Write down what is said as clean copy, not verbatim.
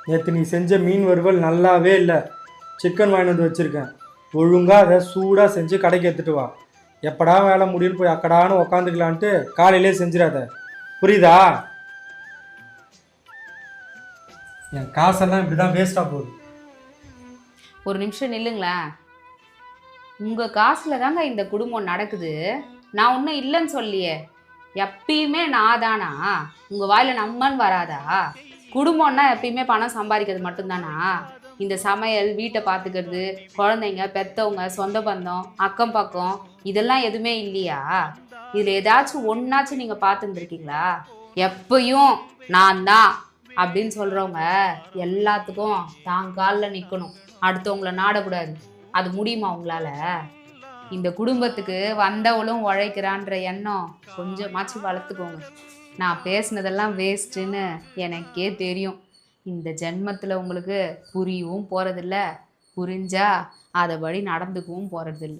நேற்று நீ செஞ்ச மீன் வறுவல் நல்லாவே இல்லை. சிக்கன் வாங்கிட்டு வந்து வச்சுருக்கேன். ஒழுங்காக அதை சூடாக செஞ்சு கடைக்கு எடுத்துகிட்டு வா. எப்படா வேலை முடியும்னு போய் அக்கடான்னு உக்காந்துக்கலான்ட்டு காலையிலே செஞ்சிடாத. புரியுதா? என் காசெல்லாம் இப்படி தான் வேஸ்ட்டாக போகுது. ஒரு நிமிஷம் நில்லுங்களேன். உங்கள் காசில் தாங்க இந்த குடும்பம் நடக்குது. நான் ஒன்றும் இல்லைன்னு சொல்லியே. எப்பயுமே நான் தானா? உங்கள் வாயில் நம்மன்னு வராதா? குடும்பம்னா எப்பயுமே பணம் சம்பாதிக்கிறது மட்டும்தானா? இந்த சமையல், வீட்டை பார்த்துக்கிறது, குழந்தைங்க, பெற்றவங்க, சொந்த பந்தம், அக்கம் பக்கம், இதெல்லாம் எதுவுமே இல்லையா? இதில் ஏதாச்சும் ஒன்றாச்சும் நீங்கள் பார்த்துருந்துருக்கீங்களா? எப்பயும் நான் தான் அப்படின்னு சொல்கிறவங்க எல்லாத்துக்கும் தான் காலில் நிற்கணும், அடுத்தவங்கள நாடக்கூடாது. அது முடியுமா உங்களால்? இந்த குடும்பத்துக்கு வந்தவளும் உழைக்கிறான்ற எண்ணம் கொஞ்சமாச்சும் வளர்த்துக்கோங்க. நான் பேசினதெல்லாம் வேஸ்ட்டுன்னு எனக்கே தெரியும். இந்த ஜென்மத்தில் உங்களுக்கு புரியவும் போகிறதில்ல, புரிஞ்சா அதைபடி நடந்துக்கவும் போகிறதில்ல.